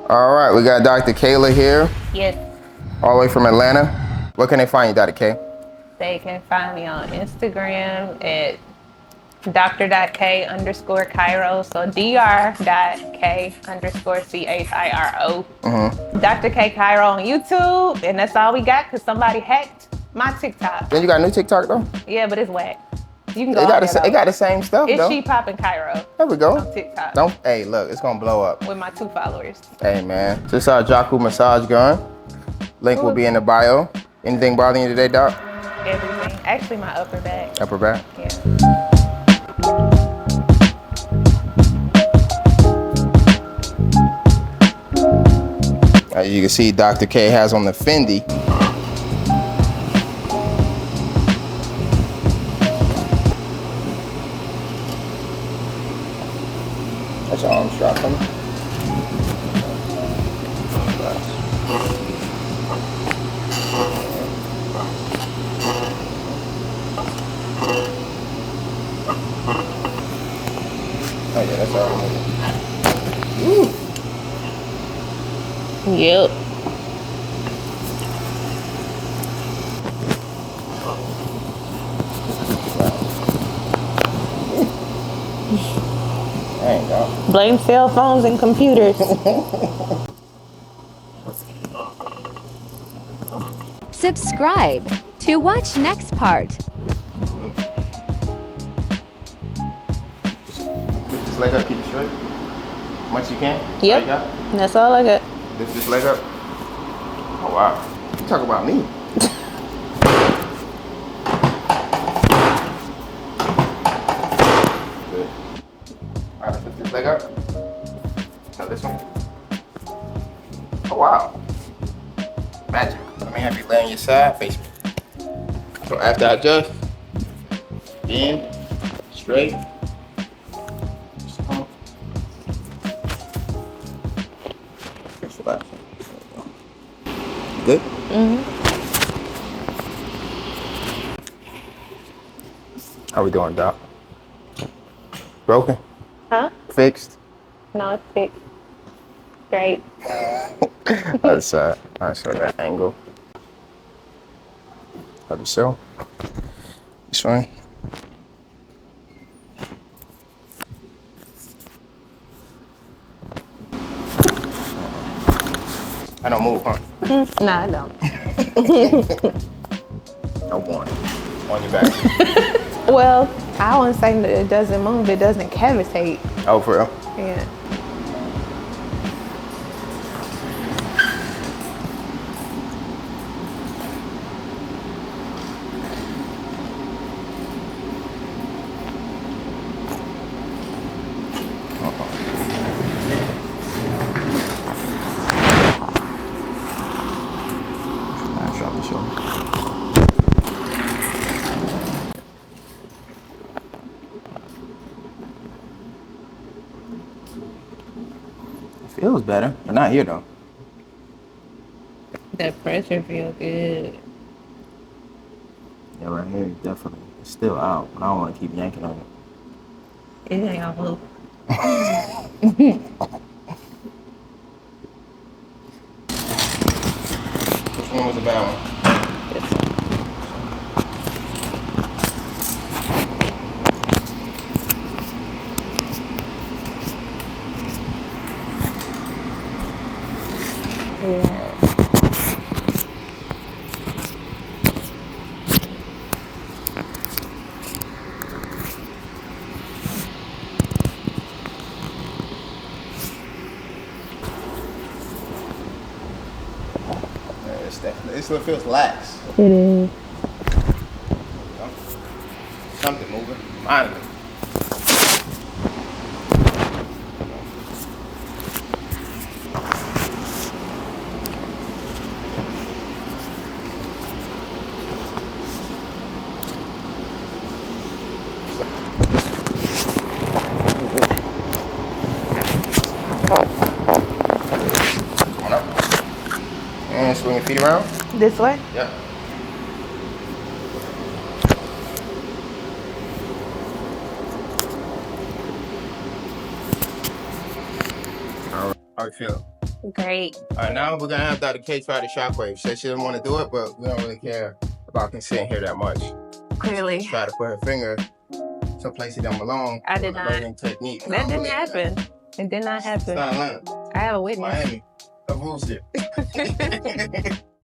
All right, we got Dr. Kayla here. Yes. All the way from Atlanta. Where can they find you, Dr. K? They can find me on Instagram at dr.k_Chiro. So dr.k_CHIRO. Dr. K Chiro on YouTube. And that's all we got because somebody hacked my TikTok. Then you got a new TikTok though? Yeah, but it's whack. You can go It got the same stuff it's though. She Poppin' Chiro. There we go. On TikTok. Hey, look, it's gonna blow up. With my 2 followers. Hey man, this is our Jaku massage gun. Link will be in the bio. Anything bothering you today, Doc? Everything. Actually, my upper back. Upper back? Yeah. As you can see, Dr. K has on the Fendi. That's your arm strap for me. Oh yeah, that's all right. Yep. Dang, dog. Blame cell phones and computers. Subscribe to watch next part. Just leg up, keep it straight. Much you can? Yep. That's all I got. Lift this leg up. Oh wow. You talk about me. Good. Alright, lift this leg up. Now this one. Oh wow. Magic. Let me have you lay on your side, face me. So after I adjust, in, straight. Good? Mm-hmm. How we doing, Doc? Broken? Huh? Fixed? No, it's fixed. Straight. Other side. I'll show that angle. Other show. This one. I don't move, huh? Nah, I don't. No warning. On your back. Well, I wouldn't say that it doesn't move, it doesn't cavitate. Oh, for real? Yeah. Feels better, but not here though. That pressure feels good. Yeah, right here, definitely. It's still out, but I don't want to keep yanking on it. It ain't gonna move. Which one was the bad one? This one. Yeah. This one feels lax. It is. Something moving. Mine. And swing your feet around. This way? Yeah. All right. How you feel? Great. All right, now we're gonna have Dr. K try the Shockwave. She said she didn't want to do it, but we don't really care about consent here that much. Clearly. Try to put her finger someplace it don't belong. I did not. Technique. That didn't happen. It did not happen. It's not Atlanta. I have a witness. Miami. A bullshit.